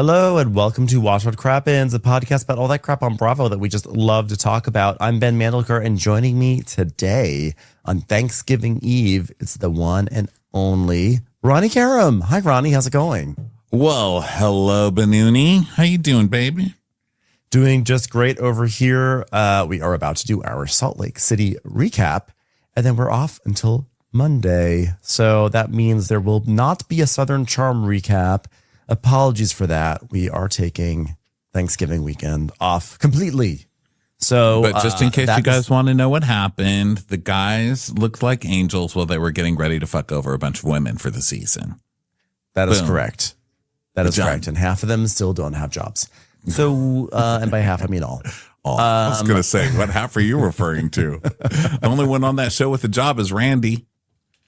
Hello and welcome to Watch What Crappens, a podcast about all that crap on Bravo that we just love to talk about. I'm Ben Mandelker, and joining me today on Thanksgiving Eve, it's the one and only Ronnie Karam. Hi, Ronnie. How's it going? Well, hello, Benuni. How you doing, baby? Doing just great over here. We are about to do our Salt Lake City recap, and then we're off until Monday. So that means there will not be a Southern Charm recap. Apologies for that. We are taking Thanksgiving weekend off completely. So, but just in case you guys want to know what happened, the guys looked like angels while they were getting ready to fuck over a bunch of women for the season. That is correct. That is correct. And half of them still don't have jobs. So, and by half, I mean all. I was going to say, what half are you referring to? The only one on that show with a job is Randy.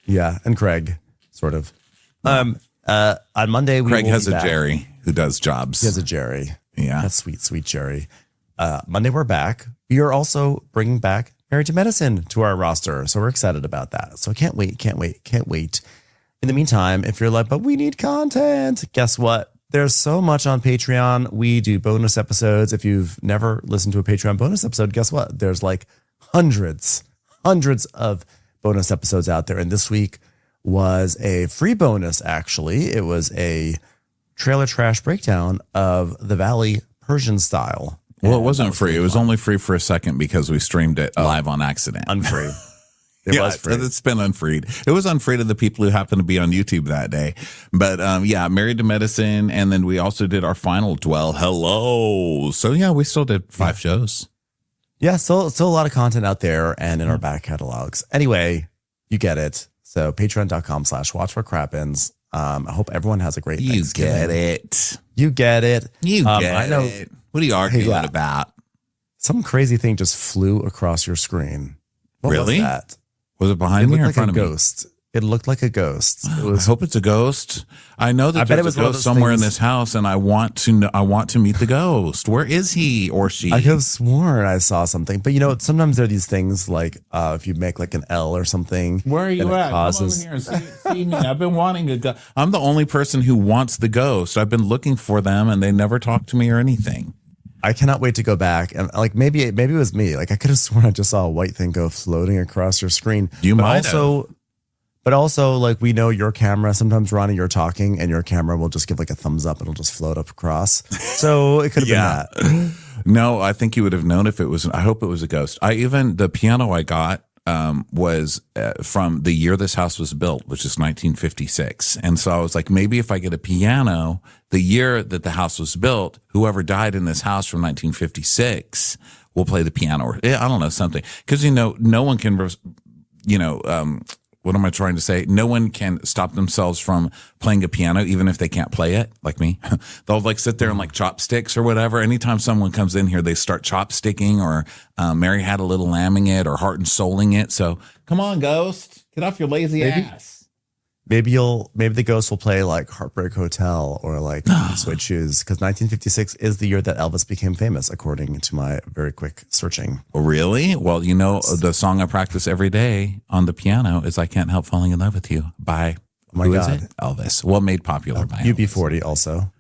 Yeah, and Craig, sort of. On Monday, Craig has a Jerry who does jobs. He has a Jerry. Yeah. That's sweet, sweet Jerry. Monday, we're back. We are also bringing back Married to Medicine to our roster. So we're excited about that. So can't wait. In the meantime, if you're like, but we need content, guess what? There's so much on Patreon. We do bonus episodes. If you've never listened to a Patreon bonus episode, guess what? There's like hundreds of bonus episodes out there. And this week was a free bonus, actually. It was a trailer trash breakdown of The Valley Persian Style. Well, it wasn't free. It was only free for a second because we streamed it live on accident. Unfree. It was free. It's been unfreed. It was unfree to the people who happened to be on YouTube that day. But Married to Medicine. And then we also did our final Dwell Hello. So yeah, we still did 5 shows. Yeah, still a lot of content out there and in our back catalogs. Anyway, you get it. So patreon.com/watchforcrappens. I hope everyone has a great Thanksgiving. You get it. You get it. I know. It. What are you arguing about? Some crazy thing just flew across your screen. What really? Was that? Was it behind me or in front of me? It looked like a ghost. I hope it's a ghost. I know that there's a ghost somewhere in this house, and I want to know, I want to meet the ghost. Where is he or she? I could have sworn I saw something, but sometimes there are these things like if you make like an L or something. Where are you at? Come over here and see me. I've been wanting to go. I'm the only person who wants the ghost. I've been looking for them, and they never talk to me or anything. I cannot wait to go back and maybe it was me. Like I could have sworn I just saw a white thing go floating across your screen. But also, like, we know your camera. Sometimes, Ronnie, you're talking and your camera will just give like a thumbs up. It'll just float up across. So it could have been that. No, I think you would have known if it was. I hope it was a ghost. The piano I got was from the year this house was built, which is 1956. And so I was like, maybe if I get a piano, the year that the house was built, whoever died in this house from 1956 will play the piano. Or I don't know, something. Because, no one can, what am I trying to say? No one can stop themselves from playing a piano, even if they can't play it, like me. They'll like sit there and like chopsticks or whatever. Anytime someone comes in here, they start chopsticking or Mary Had a Little Lambing it or Heart and Souling it. So come on, ghost, get off your lazy ass. Maybe the ghost will play like Heartbreak Hotel or like Suede Shoes, because 1956 is the year that Elvis became famous, according to my very quick searching. Really? Well, the song I practice every day on the piano is "I Can't Help Falling in Love with You" by who is it? Elvis. Well, made popular by UB40 also.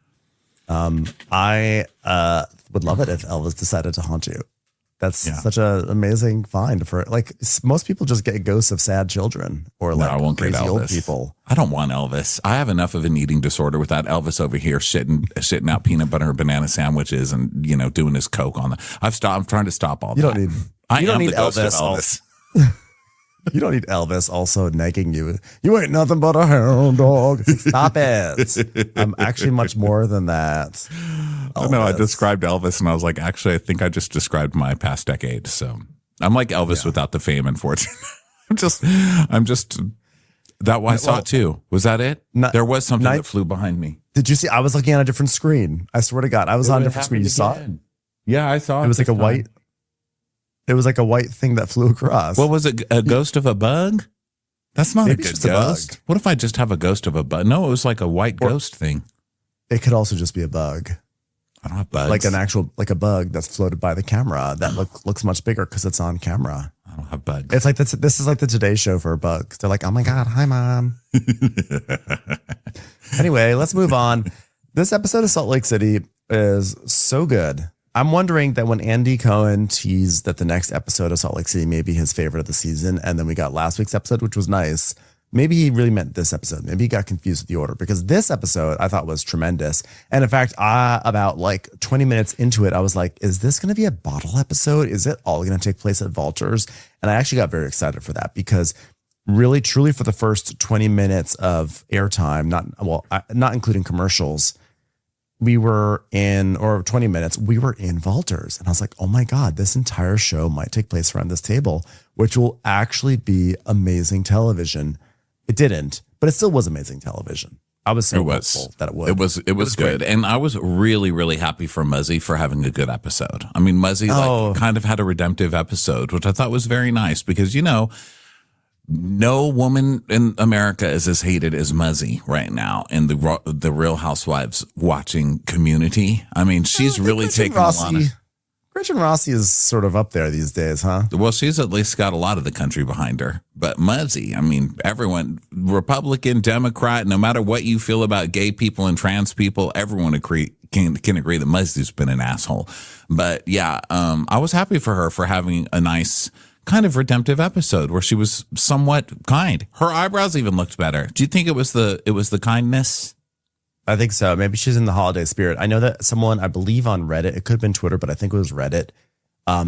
I would love it if Elvis decided to haunt you. That's such an amazing find for like most people just get ghosts of sad children or like crazy old people. I don't want Elvis. I have enough of an eating disorder without Elvis over here shitting out peanut butter and banana sandwiches and doing his coke on the. I'm trying to stop all that. You don't need Elvis. You don't need Elvis also nagging you. You ain't nothing but a hound dog. Stop it. I'm actually much more than that. No, I described Elvis and I was like, actually, I think I just described my past decade. So I'm like Elvis without the fame and fortune. I'm just that I saw it too. Was that it? There was something that flew behind me. Did you see? I was looking on a different screen. I swear to God, I was on a different screen. You saw it? Yeah, I saw it. It was like a white. It was like a white thing that flew across. What was it? A ghost of a bug? That's not Maybe a good ghost. What if I just have a ghost of a bug? No, it was like a white ghost thing. It could also just be a bug. I don't have bugs. Like an actual, like a bug that's floated by the camera that looks much bigger because it's on camera. I don't have bugs. It's like this is like the Today Show for bugs. They're like, oh my God, hi mom. Anyway, let's move on. This episode of Salt Lake City is so good. I'm wondering that when Andy Cohen teased that the next episode of Salt Lake City may be his favorite of the season, and then we got last week's episode, which was nice. Maybe he really meant this episode. Maybe he got confused with the order, because this episode I thought was tremendous. And in fact, about like 20 minutes into it, I was like, is this going to be a bottle episode? Is it all going to take place at Vultures? And I actually got very excited for that, because really, truly for the first 20 minutes of airtime, not including commercials, we were in, or 20 minutes, we were in Vultures. And I was like, oh my God, this entire show might take place around this table, which will actually be amazing television. It didn't, but it still was amazing television. I was so hopeful that it would. It was good. Great. And I was really, really happy for Muzzy for having a good episode. I mean, Muzzy kind of had a redemptive episode, which I thought was very nice, because, no woman in America is as hated as Muzzy right now in the Real Housewives watching community. I mean, she's really taken a lot of... Gretchen Rossi is sort of up there these days, huh? Well, she's at least got a lot of the country behind her. But Muzzy, I mean, everyone, Republican, Democrat, no matter what you feel about gay people and trans people, everyone can agree that Muzzy's been an asshole. But yeah, I was happy for her for having a nice kind of redemptive episode where she was somewhat kind. Her eyebrows even looked better. Do you think it was the kindness? I think so. Maybe she's in the holiday spirit. I know that someone, I believe on Reddit, it could have been Twitter, but I think it was Reddit,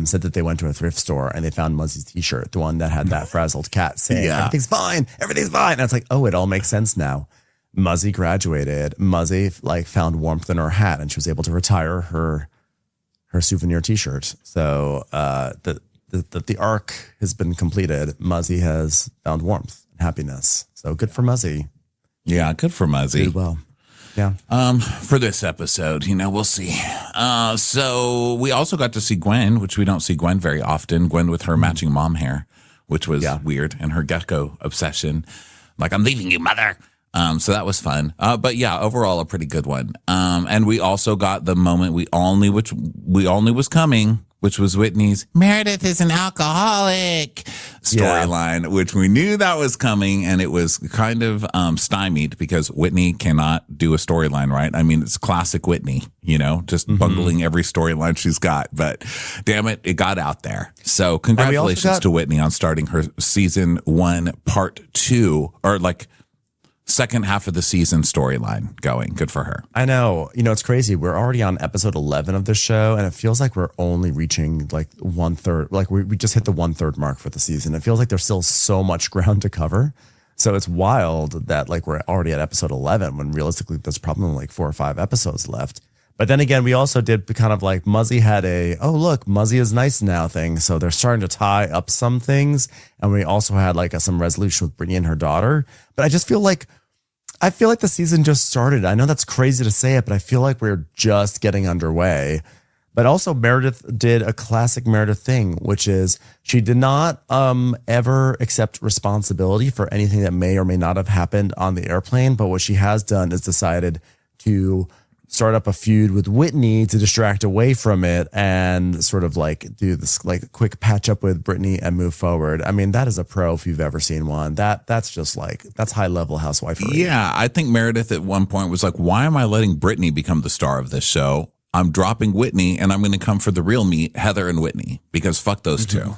said that they went to a thrift store and they found Muzzy's t-shirt, the one that had that frazzled cat saying, everything's fine. And it's like, oh, it all makes sense now. Muzzy graduated. Muzzy found warmth in her hat, and she was able to retire her souvenir t-shirt. So the arc has been completed. Muzzy has found warmth and happiness. So good for Muzzy. Yeah, good for Muzzy. Did well. Yeah. For this episode, we'll see. So we also got to see Gwen, which we don't see Gwen very often. Gwen with her matching mom hair, which was weird, and her gecko obsession. Like, I'm leaving you, mother. So that was fun. But yeah, overall a pretty good one. And we also got the moment we all knew was coming, which was Whitney's Meredith is an alcoholic storyline, which we knew that was coming, and it was kind of stymied because Whitney cannot do a storyline right. I mean, it's classic Whitney, just bungling every storyline she's got. But damn it, it got out there. So congratulations to Whitney on starting her season 1, part 2, or second half of the season storyline going. Good for her. I know. It's crazy. We're already on episode 11 of the show, and it feels like we're only reaching 1/3. We just hit the 1/3 mark for the season. It feels like there's still so much ground to cover. So it's wild that we're already at episode 11 when realistically there's probably 4 or 5 episodes left. But then again, we also did kind of Muzzy had Muzzy is nice now thing. So they're starting to tie up some things. And we also had some resolution with Brittany and her daughter. But I just feel I feel like the season just started. I know that's crazy to say it, but I feel like we're just getting underway. But also Meredith did a classic Meredith thing, which is she did not ever accept responsibility for anything that may or may not have happened on the airplane. But what she has done is decided to start up a feud with Whitney to distract away from it and sort of do this quick patch up with Brittany and move forward. I mean, that is a pro if you've ever seen one. That's just that's high level housewifery. Yeah, I think Meredith at one point was like, why am I letting Brittany become the star of this show? I'm dropping Whitney and I'm going to come for the real meat, Heather and Whitney, because fuck those two.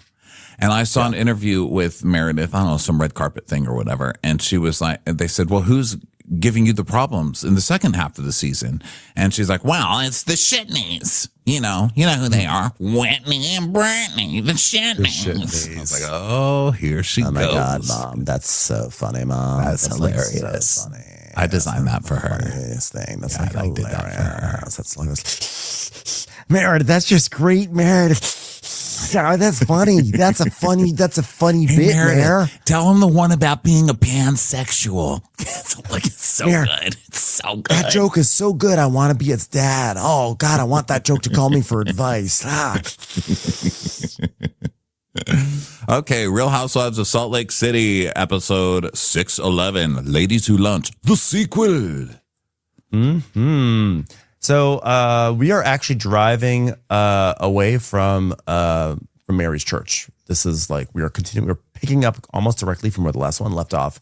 And I saw an interview with Meredith, I don't know, some red carpet thing or whatever. And she was like, and they said, well, who's giving you the problems in the second half of the season? And she's like, well, it's the Shitneys. You know who they are. Whitney and Brittany, the Shitneys. I was like, oh, here she goes. Oh my God, Mom. That's so funny, Mom. That's hilarious. So funny. I designed that for her. Thing. That's I did that for her. That's Meredith, that's just great, Meredith. Oh, that's funny. That's a funny bit, Meredith. Tell him the one about being a pansexual. It's so good. It's so good. That joke is so good. I want to be its dad. Oh God, I want that joke to call me for advice. Okay, Real Housewives of Salt Lake City, episode 611, Ladies Who Lunch, the sequel. So we are actually driving away from Mary's church. This is we're picking up almost directly from where the last one left off.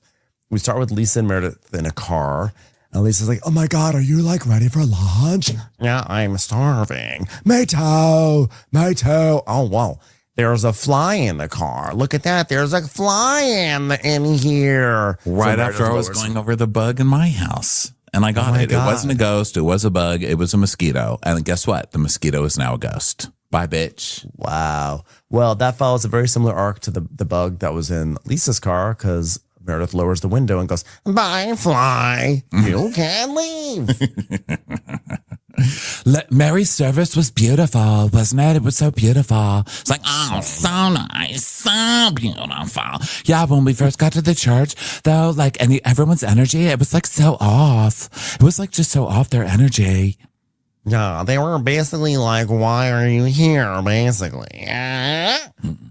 We start with Lisa and Meredith in a car, And Lisa's like, oh my God, are you like ready for lunch? Yeah, I'm starving. Me too. Me too. Oh, wow. There's a fly in the car. Look at that. There's a fly in here. Right after I was going over the bug in my house. And I got it. God. It wasn't a ghost. It was a bug. It was a mosquito. And guess what? The mosquito is now a ghost. Bye, bitch. Wow. Well, that follows a very similar arc to the bug that was in Lisa's car because Meredith lowers the window and goes, bye, fly. You can leave. Mary's service was beautiful, wasn't it? It was so beautiful. It's like, oh, so nice, so beautiful. Yeah, when we first got to the church, though, like, everyone's energy, it was like so off. It was like just so off their energy. Yeah, they were basically like, why are you here, basically?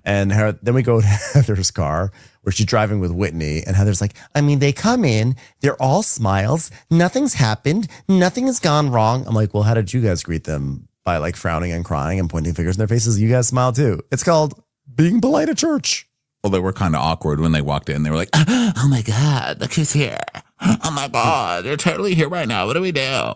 And then we go to Heather's car where she's driving with Whitney. And Heather's like, I mean, they come in, they're all smiles. Nothing's happened. Nothing has gone wrong. I'm like, well, how did you guys greet them? By like frowning and crying and pointing fingers in their faces. You guys smile too. It's called being polite at church. Well, they were kind of awkward when they walked in. They were like, oh my God, look who's here. Oh my God, they're totally here right now. What do we do?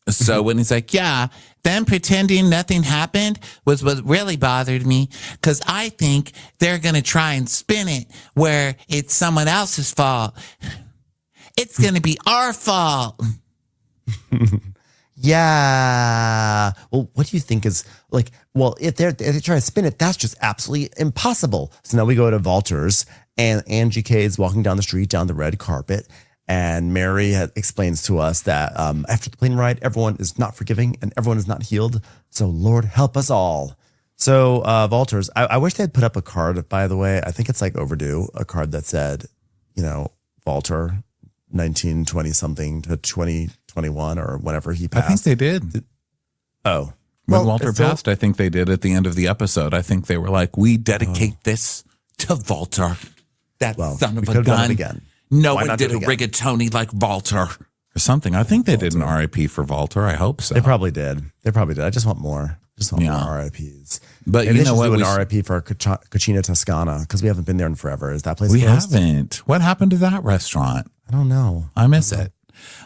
So when he's like, yeah, them pretending nothing happened was what really bothered me because I think they're going to try and spin it where it's someone else's fault. It's going to be our fault. Yeah. Well, what do you think is like, well, if they try to spin it, that's just absolutely impossible. So now we go to Walters and Angie K is walking down the street, down the red carpet. And Mary explains to us that after the plane ride, everyone is not forgiving and everyone is not healed. So Lord, help us all. So Walters, I wish they had put up a card, by the way. I think it's like overdue, a card that said, you know, Walter, 1920 something to 2021 or whenever he passed. I think they did. Oh. When Walter passed, I think they did at the end of the episode. I think they were like, we dedicate this to Walter. That son of a gun. Again. No one did a rigatoni like Walter or something. I think they did an RIP for Walter. I hope so. They probably did. I just want more. More RIPs. But maybe you know what? Do an RIP for Cucina Toscana because we haven't been there in forever. Is that place? We haven't. What happened to that restaurant? I don't know. I miss it.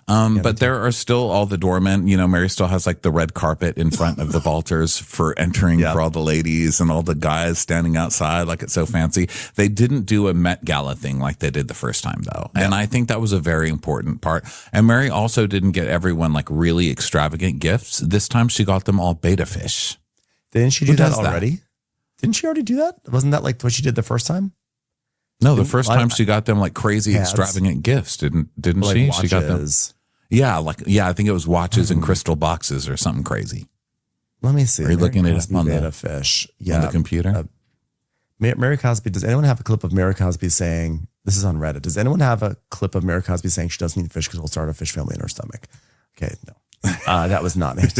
But there are still all the doormen. You know, Mary still has like the red carpet in front of the Walters for entering for all the ladies and all the guys standing outside like it's so fancy. They didn't do a Met Gala thing like they did the first time though. Yeah. And I think that was a very important part. And Mary also didn't get everyone like really extravagant gifts. This time she got them all beta fish. Didn't she do that already? Didn't she already do that? Wasn't that like what she did the first time? No, the first time she got them like crazy extravagant gifts, didn't like she? Watches. She got them. Yeah, I think it was watches and crystal boxes or something crazy. Let me see. Are you looking at it on the fish? On the computer? Mary Cosby. Does anyone have a clip of Mary Cosby saying this is on Reddit? Does anyone have a clip of Mary Cosby saying she doesn't eat fish because we'll start a fish family in her stomach? Okay, no, that was not it.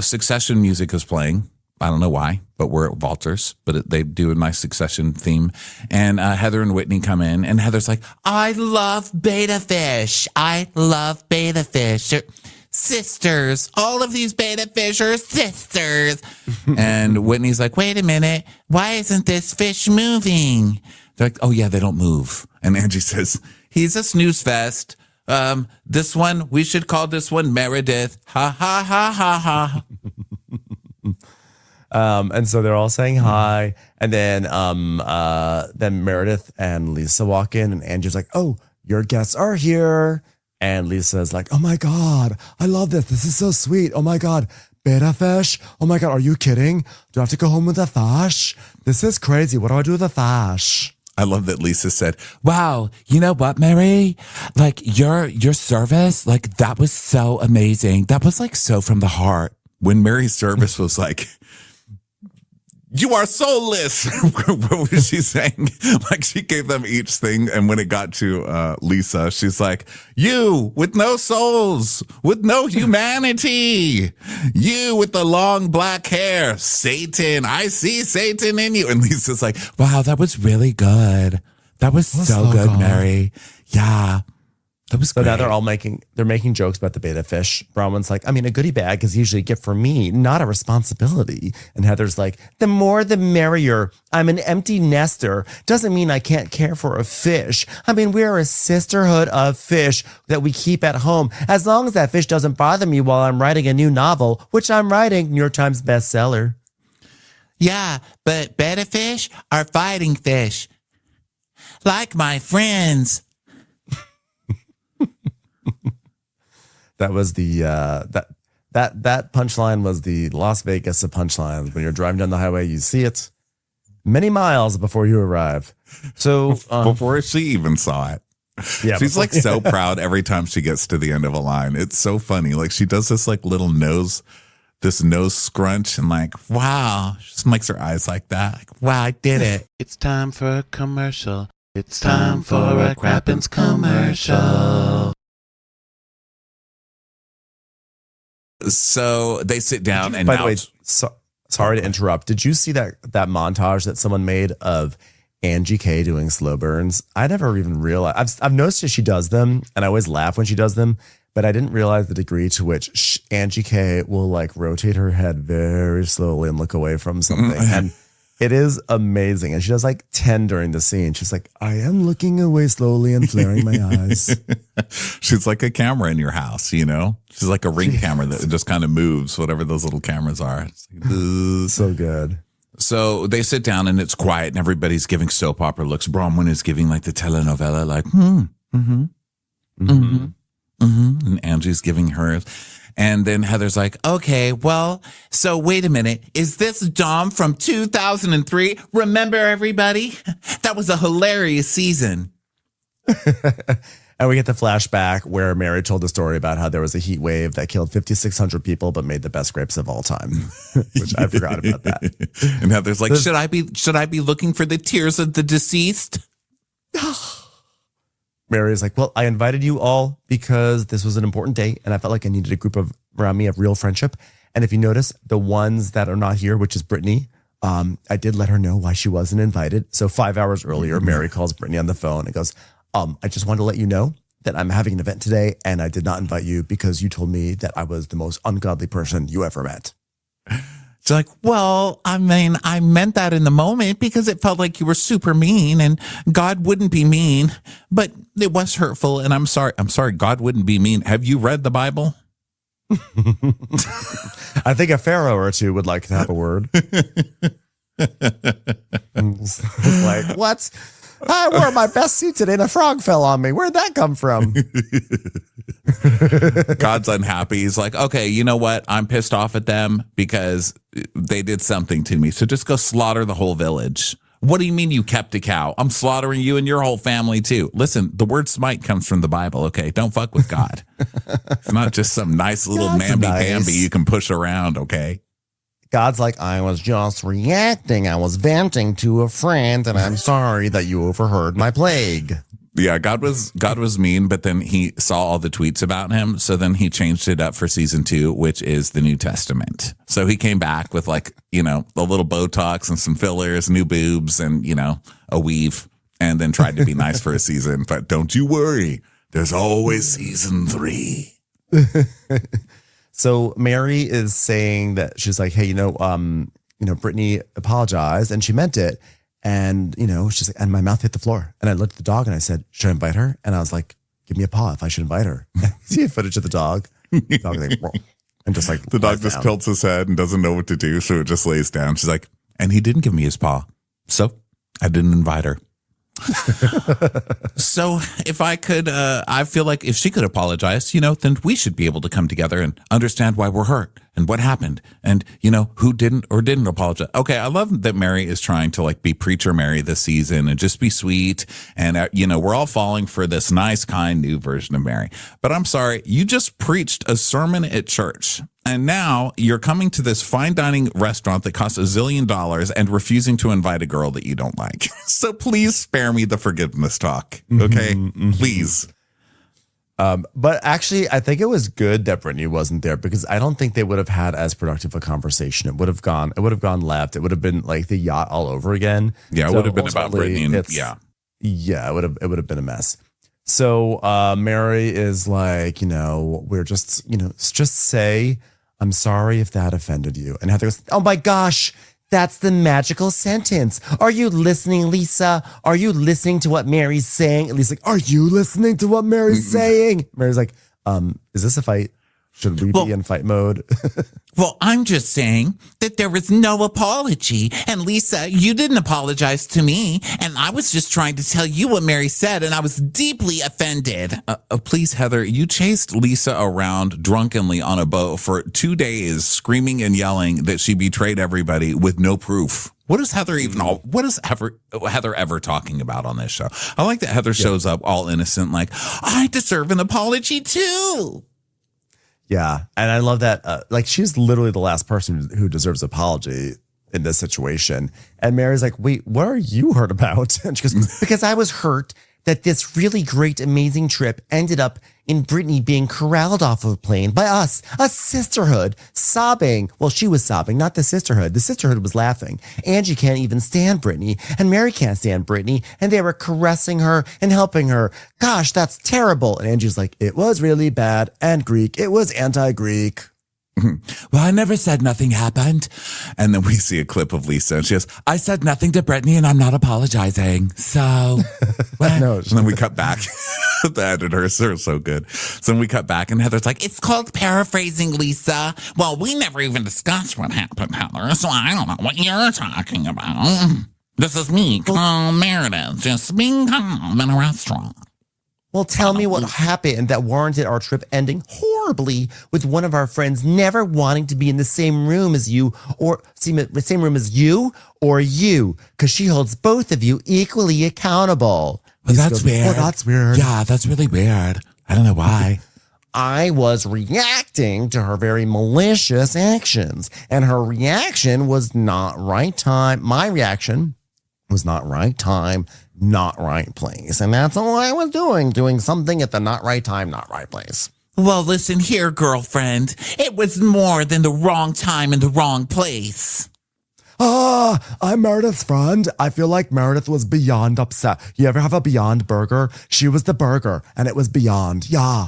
Succession music is playing. I don't know why, but we're at Walters, but they do a nice Succession theme. And Heather and Whitney come in, and Heather's like, I love beta fish. I love beta fish. They're sisters. All of these beta fish are sisters. And Whitney's like, wait a minute. Why isn't this fish moving? They're like, oh, yeah, they don't move. And Angie says, he's a snooze fest. This one, we should call this one Meredith. Ha, ha, ha, ha, ha. And so they're all saying hi. And then Meredith and Lisa walk in and Angie's like, oh, your guests are here. And Lisa's like, oh my God, I love this. This is so sweet. Oh my God. Beta fish. Oh my God. Are you kidding? Do I have to go home with a fish? This is crazy. What do I do with a fish? I love that Lisa said, wow, you know what, Mary? Like your service, like that was so amazing. That was like so from the heart. When Mary's service was like, you are soulless. What was she saying? Like she gave them each thing. And when it got to Lisa, she's like, you with no souls, with no humanity, you with the long black hair, Satan. I see Satan in you. And Lisa's like, wow, that was really good. That was so good, Mary. Yeah. That was so great. now they're making jokes about the betta fish. Bronwyn's like, I mean, a goodie bag is usually a gift for me, not a responsibility. And Heather's like, the more the merrier. I'm an empty nester. Doesn't mean I can't care for a fish. I mean, we're a sisterhood of fish that we keep at home. As long as that fish doesn't bother me while I'm writing a new novel, which I'm writing, New York Times bestseller. Yeah, but betta fish are fighting fish. Like my friends. That was the that punchline was the Las Vegas of punchlines. When you're driving down the highway, you see it many miles before you arrive. So Before she even saw it. yeah, She's like so proud every time she gets to the end of a line. It's so funny. Like she does this like little nose scrunch and like, wow, she just makes her eyes like that. Like, wow, I did it. It's time for a commercial. It's time for a Crappens commercial. So they sit down and by now the way, sorry to interrupt. Did you see that montage that someone made of Angie K doing slow burns? I never even realized. I've noticed that she does them, and I always laugh when she does them. But I didn't realize the degree to which Angie K will like rotate her head very slowly and look away from something. And it is amazing. And she does like 10 during the scene. She's like, I am looking away slowly and flaring my eyes. She's like a camera in your house, you know? She's like a ring camera that just kind of moves, whatever those little cameras are. It's like, so good. so they sit down and it's quiet and everybody's giving soap opera looks. Bronwyn is giving like the telenovela, like, and Angie's giving hers. And then Heather's like, okay, well, so wait a minute. Is this Dom from 2003? Remember everybody? That was a hilarious season. And we get the flashback where Mary told the story about how there was a heat wave that killed 5,600 people, but made the best grapes of all time, which I forgot about that. And Heather's like, should I be looking for the tears of the deceased? Mary is like, well, I invited you all because this was an important day and I felt like I needed a group around me of real friendship. And if you notice, the ones that are not here, which is Brittany, I did let her know why she wasn't invited. So 5 hours earlier, Mary calls Brittany on the phone and goes, I just wanted to let you know that I'm having an event today and I did not invite you because you told me that I was the most ungodly person you ever met. She's like, well, I mean, I meant that in the moment because it felt like you were super mean and God wouldn't be mean, but it was hurtful. And I'm sorry. God wouldn't be mean. Have you read the Bible? I think a pharaoh or two would like to have a word. Like, what? I wore my best suit today and a frog fell on me. Where'd that come from? God's unhappy. He's like, okay, you know what? I'm pissed off at them because they did something to me. So just go slaughter the whole village. What do you mean you kept a cow? I'm slaughtering you and your whole family too. Listen, the word smite comes from the Bible, okay? Don't fuck with God. It's not just some nice little namby-pamby you can push around, okay? God's like, I was just reacting. I was venting to a friend, and I'm sorry that you overheard my plague. Yeah, God was mean, but then he saw all the tweets about him. So then he changed it up for season 2, which is the New Testament. So he came back with like, you know, a little Botox and some fillers, new boobs and, you know, a weave, and then tried to be nice for a season. But don't you worry. There's always season 3. So Mary is saying that she's like, hey, Brittany apologized and she meant it. And, she's like, and my mouth hit the floor. And I looked at the dog and I said, should I invite her? And I was like, give me a paw if I should invite her. See footage of the dog. The dog like, and just like the dog just tilts his head and doesn't know what to do. So it just lays down. She's like, and he didn't give me his paw. So I didn't invite her. So if I could, I feel like if she could apologize, then we should be able to come together and understand why we're hurt and what happened and, who didn't or didn't apologize. Okay. I love that Mary is trying to like be preacher Mary this season and just be sweet. And, we're all falling for this nice, kind, new version of Mary. But I'm sorry, you just preached a sermon at church. And now you're coming to this fine dining restaurant that costs $1 zillion and refusing to invite a girl that you don't like. So please spare me the forgiveness talk. Okay, please. But actually, I think it was good that Brittany wasn't there because I don't think they would have had as productive a conversation. It would have gone left. It would have been like the yacht all over again. Yeah, it would have been about Brittany. And, it would have been a mess. So Mary is like, we're just say, I'm sorry if that offended you. And Heather goes, oh my gosh, that's the magical sentence. Are you listening, Lisa? Are you listening to what Mary's saying? And Lisa's like, are you listening to what Mary's saying? Mary's like, is this a fight? Should we be in fight mode? Well, I'm just saying that there was no apology. And Lisa, you didn't apologize to me. And I was just trying to tell you what Mary said, and I was deeply offended. Please, Heather, you chased Lisa around drunkenly on a boat for 2 days, screaming and yelling that she betrayed everybody with no proof. What is Heather Heather ever talking about on this show? I like that Heather shows up all innocent, like, I deserve an apology too. Yeah. And I love that. She's literally the last person who deserves apology in this situation. And Mary's like, wait, what are you hurt about? And she goes, because I was hurt that this really great, amazing trip ended up in Brittany being corralled off of a plane by us, a sisterhood, sobbing. Well, she was sobbing, not the sisterhood. The sisterhood was laughing. Angie can't even stand Brittany, and Mary can't stand Brittany, and they were caressing her and helping her. Gosh, that's terrible. And Angie's like, it was really bad and Greek. It was anti-Greek. Well, I never said nothing happened. And then we see a clip of Lisa and she goes, I said nothing to Brittany and I'm not apologizing. So, No, and then we cut back. The editors are so good. So then we cut back and Heather's like, it's called paraphrasing, Lisa. Well, we never even discussed what happened, Heather. So I don't know what you're talking about. This is me, calm Meredith, just being calm in a restaurant. Well, tell me what happened that warranted our trip ending horribly with one of our friends never wanting to be in the same room as you or you, because she holds both of you equally accountable. Well, that's weird. Well, that's weird. Yeah, that's really weird. I don't know why. I was reacting to her very malicious actions, and her reaction was not right time. My reaction was not right time, not right place. And that's all I was doing something at the not right time, not right place. Well, listen here, girlfriend. It was more than the wrong time and the wrong place. I'm Meredith's friend. I feel like Meredith was beyond upset. You ever have a Beyond Burger? She was the burger, and it was beyond. Yeah.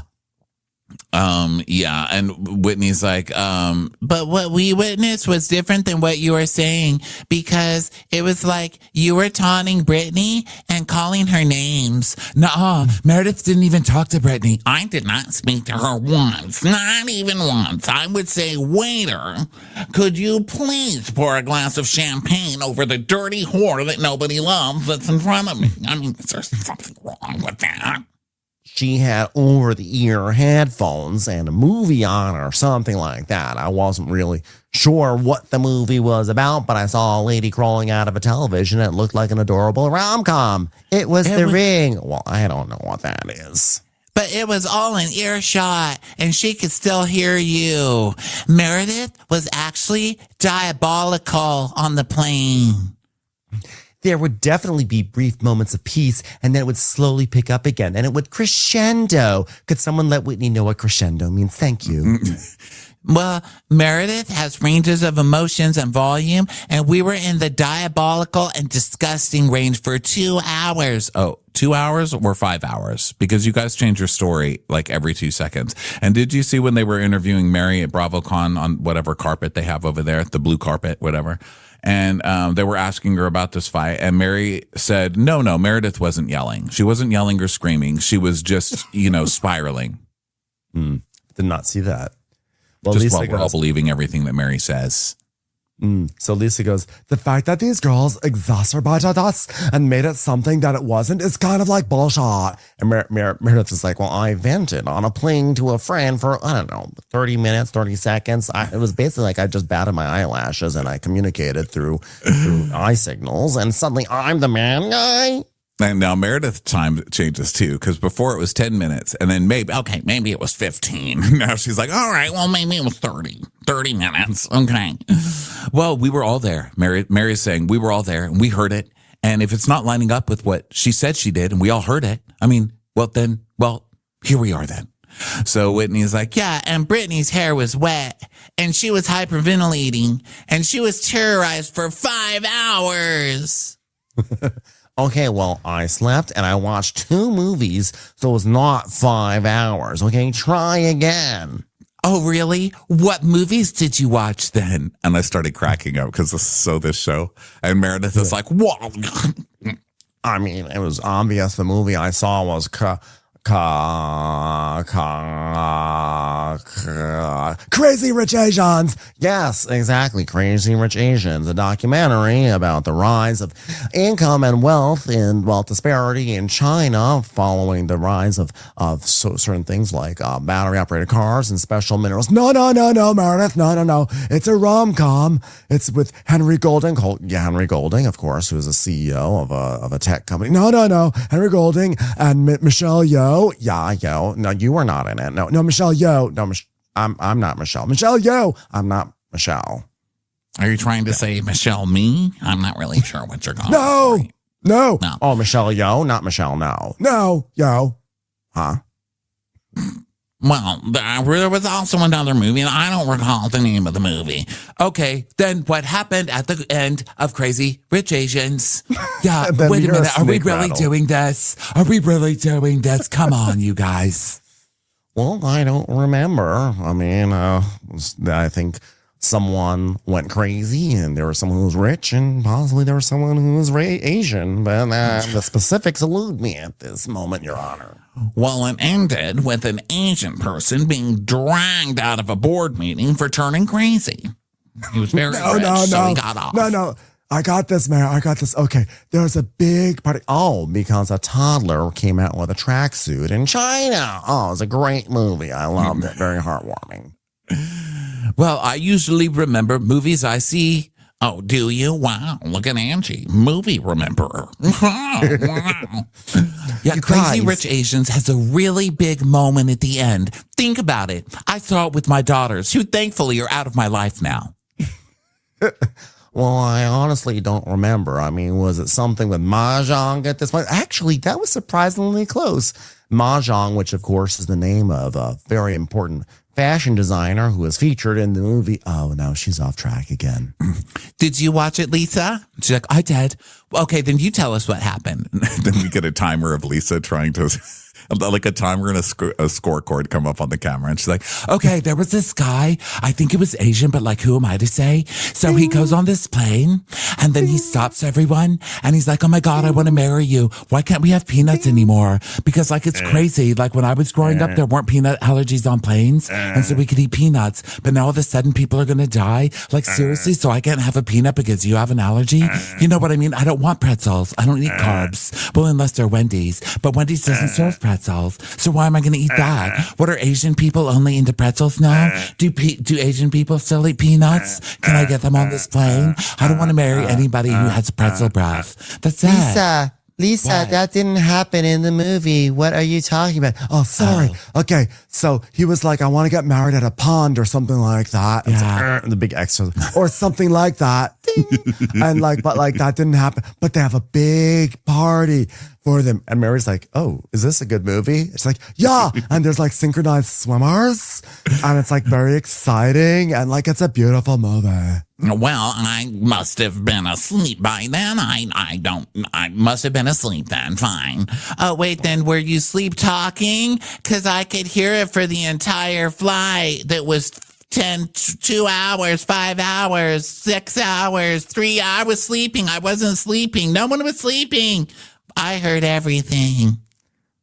Yeah. And Whitney's like, but what we witnessed was different than what you were saying, because it was like you were taunting Brittany and calling her names. Nuh-uh. Meredith didn't even talk to Brittany. I did not speak to her once. Not even once. I would say, waiter, could you please pour a glass of champagne over the dirty whore that nobody loves that's in front of me? I mean, is there something wrong with that? She had over-the-ear headphones and a movie on or something like that. I wasn't really sure what the movie was about, but I saw a lady crawling out of a television and it looked like an adorable rom-com. It was The Ring. Well, I don't know what that is. But it was all in earshot, and she could still hear you. Meredith was actually diabolical on the plane. There would definitely be brief moments of peace, and then it would slowly pick up again, and it would crescendo. Could someone let Whitney know what crescendo means? Thank you. Well, Meredith has ranges of emotions and volume, and we were in the diabolical and disgusting range for 2 hours. Oh, 2 hours or 5 hours? Because you guys change your story like every 2 seconds. And did you see when they were interviewing Mary at BravoCon on whatever carpet they have over there, the blue carpet, whatever? And they were asking her about this fight. And Mary said, no, Meredith wasn't yelling. She wasn't yelling or screaming. She was just, spiraling. Did not see that. Well, just Lisa while we're all believing everything that Mary says. So Lisa goes, the fact that these girls exacerbated us and made it something that it wasn't is kind of like bullshit. And Meredith is like, well, I vented on a plane to a friend for, 30 minutes, 30 seconds. It was basically like I just batted my eyelashes and I communicated through eye signals. And suddenly I'm the man guy. And now Meredith's time changes too, because before it was 10 minutes and then maybe it was 15. Now she's like, all right, well, maybe it was 30 minutes. Okay. Well, we were all there. Mary's saying we were all there and we heard it. And if it's not lining up with what she said she did and we all heard it, here we are then. So Whitney's like, yeah, and Brittany's hair was wet and she was hyperventilating and she was terrorized for 5 hours. Okay, well, I slept and I watched 2 movies, so it was not 5 hours. Okay, try again. Oh, really? What movies did you watch then? And I started cracking up because this show. And Meredith is like, whoa. I mean, it was obvious the movie I saw was Crazy Rich Asians. Yes, exactly. Crazy Rich Asians, a documentary about the rise of income and wealth disparity in China following the rise of certain things like battery operated cars and special minerals. No, Meredith. No. It's a rom-com. It's with Henry Golding. Henry Golding, of course, who is a CEO of a tech company. No. Henry Golding and Michelle Yeoh. Yeah, Yeoh. No, you were not in it. No, Michelle Yeoh. No, I'm not Michelle. Michelle Yeoh. I'm not Michelle. Are you trying to say Michelle me? I'm not really sure what you're going for. No. Oh, Michelle Yeoh, not Michelle. No, Yeoh. Huh? Well, there was also another movie, and I don't recall the name of the movie. Okay, then what happened at the end of Crazy Rich Asians? Yeah, wait a minute. Are we really doing this? Come on, you guys. Well, I don't remember. I mean, I think someone went crazy and there was someone who was rich and possibly there was someone who was Asian, but the specifics elude me at this moment, Your Honor. Well, it ended with an Asian person being dragged out of a board meeting for turning crazy. He was very rich, so he got off. No. I got this, Mayor. I got this. Okay, there was a big party. Oh, because a toddler came out with a tracksuit in China. Oh, it was a great movie. I loved it. Very heartwarming. Well, I usually remember movies I see. Oh, do you? Wow, look at Angie. Movie rememberer. Wow. Yeah, Crazy Rich Asians has a really big moment at the end. Think about it. I saw it with my daughters, who thankfully are out of my life now. Well, I honestly don't remember. I mean, was it something with Mahjong at this point? Actually, that was surprisingly close. Mahjong, which of course is the name of a very important fashion designer who was featured in the movie. Oh, no, she's off track again. Did you watch it, Lisa? She's like, I did. Okay, then you tell us what happened. Then we get a timer of Lisa trying to, like a timer and a scorecard come up on the camera. And she's like, okay, there was this guy. I think it was Asian, but like, who am I to say? So he goes on this plane and then he stops everyone. And he's like, oh my God, I want to marry you. Why can't we have peanuts anymore? Because like, it's crazy. Like when I was growing up, there weren't peanut allergies on planes. And so we could eat peanuts. But now all of a sudden people are going to die. Like seriously, so I can't have a peanut because you have an allergy? You know what I mean? I don't want pretzels. I don't eat carbs. Well, unless they're Wendy's. But Wendy's doesn't serve pretzels. So why am I going to eat that? What are Asian people only into pretzels now? Do Asian people still eat peanuts? Can I get them on this plane? I don't want to marry anybody who has pretzel breath. That's sad. Lisa, that didn't happen in the movie. What are you talking about? Oh, sorry. Okay, so he was like, I want to get married at a pond or something like that. Yeah. Like, the big extra or something like that. And like, but like that didn't happen. But they have a big party for them. And Mary's like, oh, is this a good movie? It's like, yeah. And there's like synchronized swimmers. And it's like very exciting. And like, it's a beautiful movie. Well, I must have been asleep by then. I must have been asleep then. Fine. Oh, wait, then were you sleep talking? Because I could hear it for the entire flight that was 2 hours, 5 hours, 6 hours, 3 hours. I was sleeping. I wasn't sleeping. No one was sleeping. I heard everything.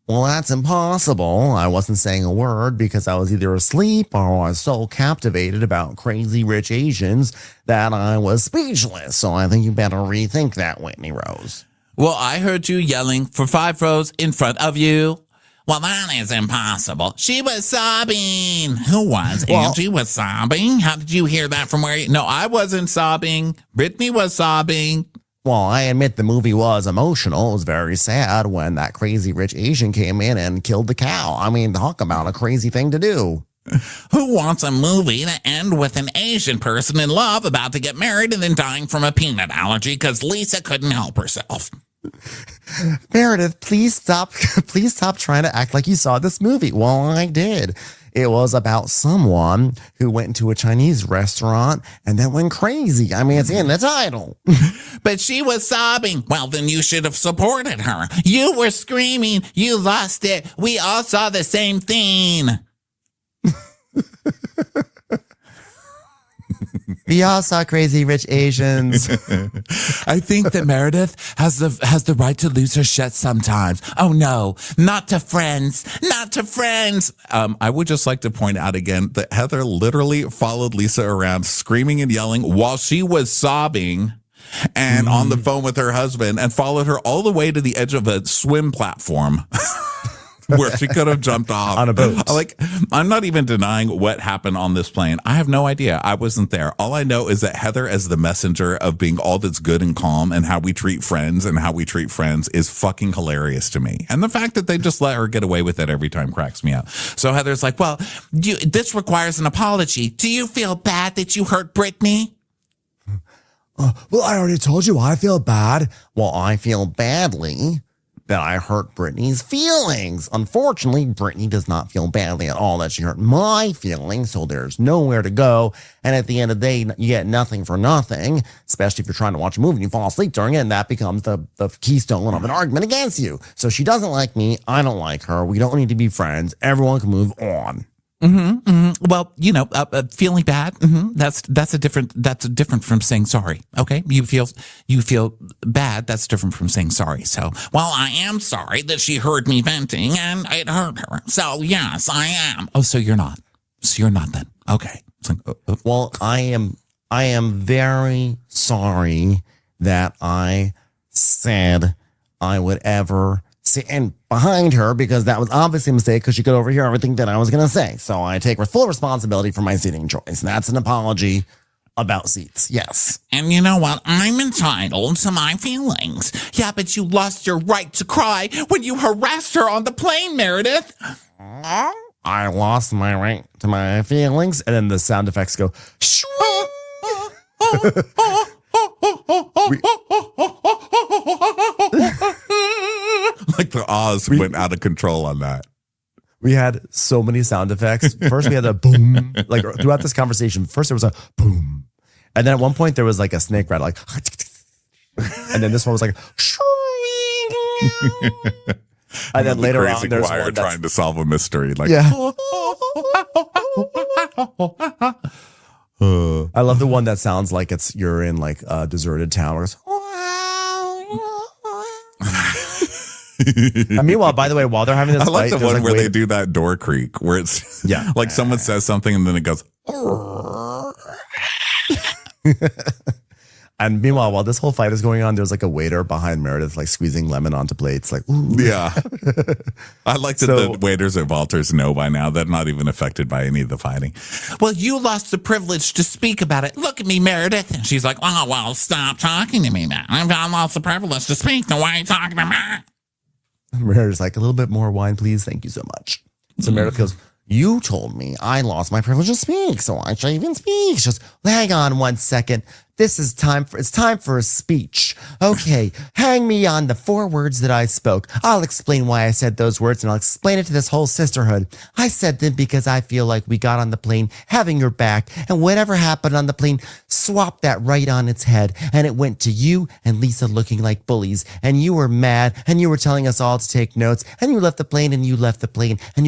Well, that's impossible. I wasn't saying a word because I was either asleep or I was so captivated about Crazy Rich Asians that I was speechless. So I think you better rethink that, Whitney Rose. Well, I heard you yelling for 5 rows in front of you. Well, that is impossible. She was sobbing. Who was? Angie was sobbing. How did you hear that from where you? No, I wasn't sobbing. Brittany was sobbing. Well, I admit the movie was emotional. It was very sad when that Crazy Rich Asian came in and killed the cow. I mean, talk about a crazy thing to do. Who wants a movie to end with an Asian person in love about to get married and then dying from a peanut allergy because Lisa couldn't help herself? Meredith, please stop trying to act like you saw this movie. Well, I did. It was about someone who went into a Chinese restaurant and then went crazy. I mean, it's in the title. But she was sobbing. Well, then you should have supported her. You were screaming. You lost it. We all saw the same thing. We all saw Crazy Rich Asians. I think that Meredith has the right to lose her shit sometimes. Oh no, not to friends, not to friends. I would just like to point out again that Heather literally followed Lisa around screaming and yelling while she was sobbing and on the phone with her husband, and followed her all the way to the edge of a swim platform. Where she could have jumped off on a boat. Like, I'm not even denying what happened on this plane. I have no idea. I wasn't there. All I know is that Heather, as the messenger of being all that's good and calm and how we treat friends is fucking hilarious to me. And the fact that they just let her get away with it every time cracks me up. So Heather's like, well, this requires an apology. Do you feel bad that you hurt Brittany? Well, I already told you I feel bad. Well, I feel badly that I hurt Brittany's feelings. Unfortunately, Brittany does not feel badly at all that she hurt my feelings, so there's nowhere to go. And at the end of the day, you get nothing for nothing, especially if you're trying to watch a movie and you fall asleep during it, and that becomes the keystone of an argument against you. So she doesn't like me. I don't like her. We don't need to be friends. Everyone can move on. Well, feeling bad. That's different from saying sorry. Okay. You feel bad. That's different from saying sorry. So, well, I am sorry that she heard me venting and it hurt her. So yes, I am. Oh, so you're not. So you're not then. Okay. It's like, Well, I am very sorry that I said I would ever stand behind her, because that was obviously a mistake, because she could overhear everything that I was going to say. So I take full responsibility for my seating choice. And that's an apology about seats. Yes. And you know what? I'm entitled to my feelings. Yeah, but you lost your right to cry when you harassed her on the plane, Meredith. I lost my right to my feelings. And then the sound effects go, like the Oz went out of control on that. We had so many sound effects. First we had a boom, like throughout this conversation. First there was a boom. And then at one point there was like a snake rattle, like, and then this one was like, and then later on there's one that's trying to solve a mystery. Like, yeah. I love the one that sounds like you're in like a deserted town where it's, and meanwhile, by the way, while they're having this I like fight, the one where they do that door creak, where it's like someone says something and then it goes. And meanwhile, while this whole fight is going on, there's like a waiter behind Meredith, like squeezing lemon onto plates. Like, ooh. Yeah. I like that the waiters at Walters know by now they're not even affected by any of the fighting. Well, you lost the privilege to speak about it. Look at me, Meredith. And she's like, oh, well, stop talking to me now. I've lost the privilege to speak. The way you're talking to me. Meredith's like, a little bit more wine, please. Thank you so much. So Meredith goes, you told me I lost my privilege to speak, so I should even speak. Just hang on one second. It's time for a speech. Okay, hang me on the 4 words that I spoke. I'll explain why I said those words, and I'll explain it to this whole sisterhood. I said them because I feel like we got on the plane having your back, and whatever happened on the plane swapped that right on its head, and it went to you and Lisa looking like bullies, and you were mad, and you were telling us all to take notes, and you left the plane, and you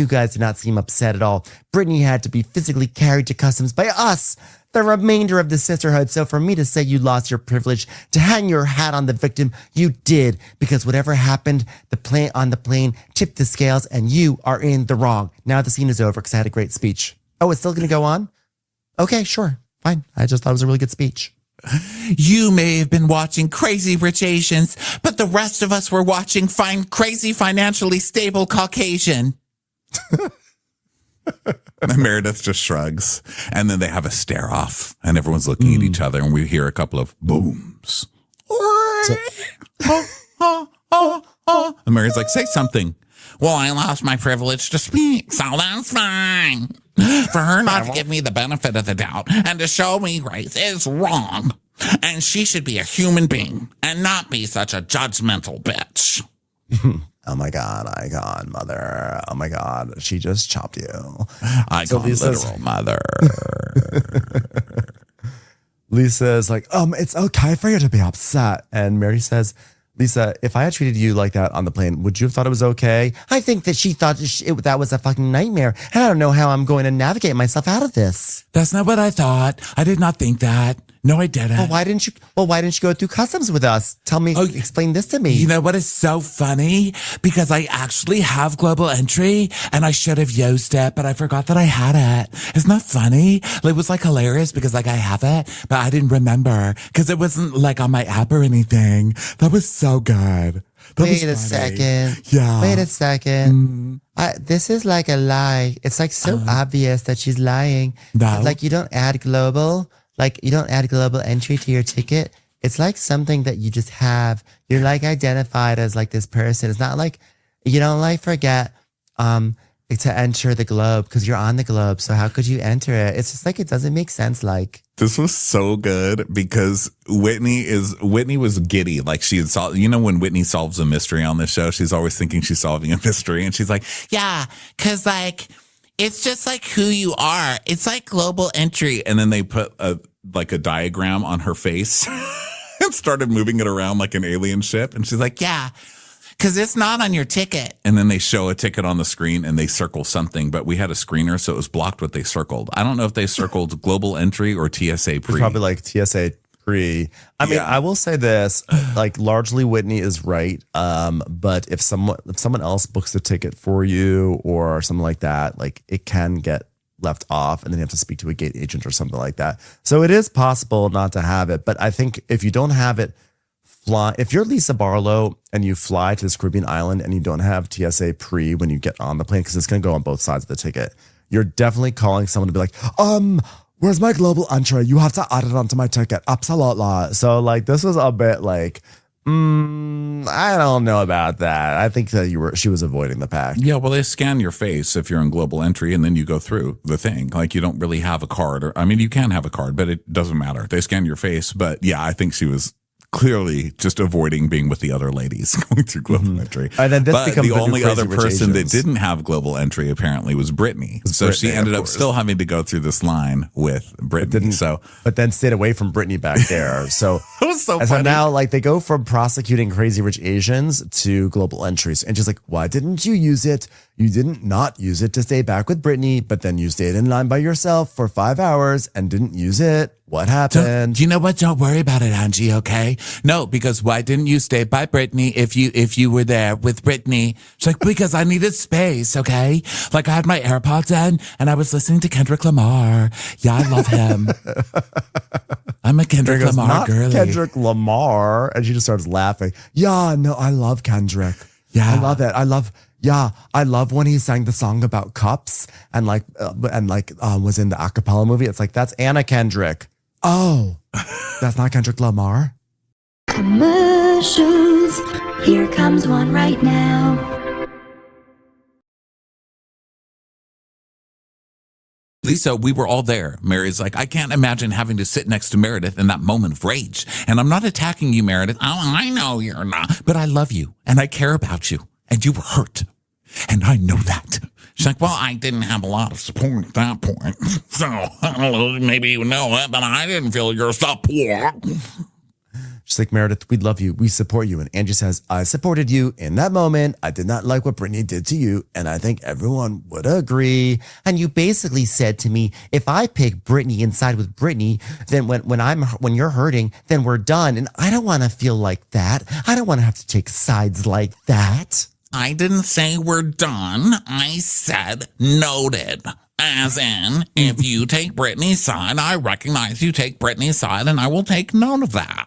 guys did not seem upset at all. Brittany had to be physically carried to customs by us, the remainder of the sisterhood. So for me to say you lost your privilege to hang your hat on the victim, you did, because whatever happened, the plane tipped the scales, and you are in the wrong. Now the scene is over because I had a great speech. Oh, it's still going to go on? Okay, sure. Fine. I just thought it was a really good speech. You may have been watching Crazy Rich Asians, but the rest of us were watching Crazy Financially Stable Caucasian. And Meredith just shrugs, and then they have a stare off, and everyone's looking at each other, and we hear a couple of booms. And Meredith's like, say something. Well, I lost my privilege to speak, so that's fine. For her not to give me the benefit of the doubt and to show me grace is wrong. And she should be a human being and not be such a judgmental bitch. Oh my God, icon mother. Oh my God, she just chopped you. Icon literal mother. Lisa's like, it's okay for you to be upset. And Mary says, Lisa, if I had treated you like that on the plane, would you have thought it was okay? I think that she thought that was a fucking nightmare. And I don't know how I'm going to navigate myself out of this. That's not what I thought. I did not think that. No, I didn't. Well, why didn't you go through customs with us? Explain this to me. You know what is so funny? Because I actually have global entry and I should have used it, but I forgot that I had it. Isn't that funny? It was like hilarious because I have it, but I didn't remember because it wasn't like on my app or anything. That was so good. Wait a second. Yeah. Wait a second. This is like a lie. It's like so obvious that she's lying. No. Like you don't add global. Like you don't add global entry to your ticket. It's like something that you just have. You're like identified as like this person. It's not like you don't like forget to enter the globe because you're on the globe. So how could you enter it? It's just like it doesn't make sense. Like this was so good because Whitney was giddy. Like she had solved, when Whitney solves a mystery on this show, she's always thinking she's solving a mystery. And she's like, yeah, because like it's just like who you are. It's like global entry. And then they put a diagram on her face and started moving it around like an alien ship. And she's like, yeah, because it's not on your ticket. And then they show a ticket on the screen and they circle something, but we had a screener, so it was blocked what they circled. I don't know if they circled global entry or TSA pre. Probably like TSA pre. I mean, I will say this, like largely Whitney is right. But if someone else books the ticket for you or something like that, like it can get left off and then you have to speak to a gate agent or something like that. So it is possible not to have it. But I think if you don't have it, if you're Lisa Barlow and you fly to this Caribbean island and you don't have TSA pre when you get on the plane, because it's going to go on both sides of the ticket, you're definitely calling someone to be like, where's my global entry? You have to add it onto my ticket. Absolutely. So like, this was a bit like, I don't know about that. I think that she was avoiding the pack. Yeah, well, they scan your face if you're in global entry and then you go through the thing. Like you don't really have a card. You can have a card, but it doesn't matter. They scan your face. But yeah, I think she was clearly just avoiding being with the other ladies going through global entry. And then this becomes the only other person that Asians. didn't have global entry apparently was Brittany. So she ended up still having to go through this line with Brittany. But then stayed away from Brittany back there. So it was so funny. So now like they go from prosecuting Crazy Rich Asians to global entries. And she's like, why didn't you use it? You didn't not use it to stay back with Brittany, but then you stayed in line by yourself for 5 hours and didn't use it. What happened? You know what? Don't worry about it, Angie, okay? No, because why didn't you stay by Brittany if you were there with Brittany? She's like, because I needed space, okay? Like I had my AirPods in and I was listening to Kendrick Lamar. Yeah, I love him. I'm a Kendrick Lamar girly. Kendrick Lamar. And she just starts laughing. Yeah, no, I love Kendrick. Yeah. I love it. I love when he sang the song about cups and was in the acapella movie. It's like, that's Anna Kendrick. Oh, that's not Kendrick Lamar. Commercials. Here comes one right now. Lisa, we were all there. Mary's like, I can't imagine having to sit next to Meredith in that moment of rage. And I'm not attacking you, Meredith. Oh, I know you're not. But I love you and I care about you. And you were hurt. And I know that. She's like, well, I didn't have a lot of support at that point. So, I don't know, maybe you know it, but I didn't feel your support. She's like, Meredith, we love you. We support you. And Angie says, I supported you in that moment. I did not like what Brittany did to you. And I think everyone would agree. And you basically said to me, if I pick Brittany and side with Brittany, then when you're hurting, then we're done. And I don't want to feel like that. I don't want to have to take sides like that. I didn't say we're done. I said noted. As in, if you take Brittany's side, I recognize you take Brittany's side, and I will take note of that.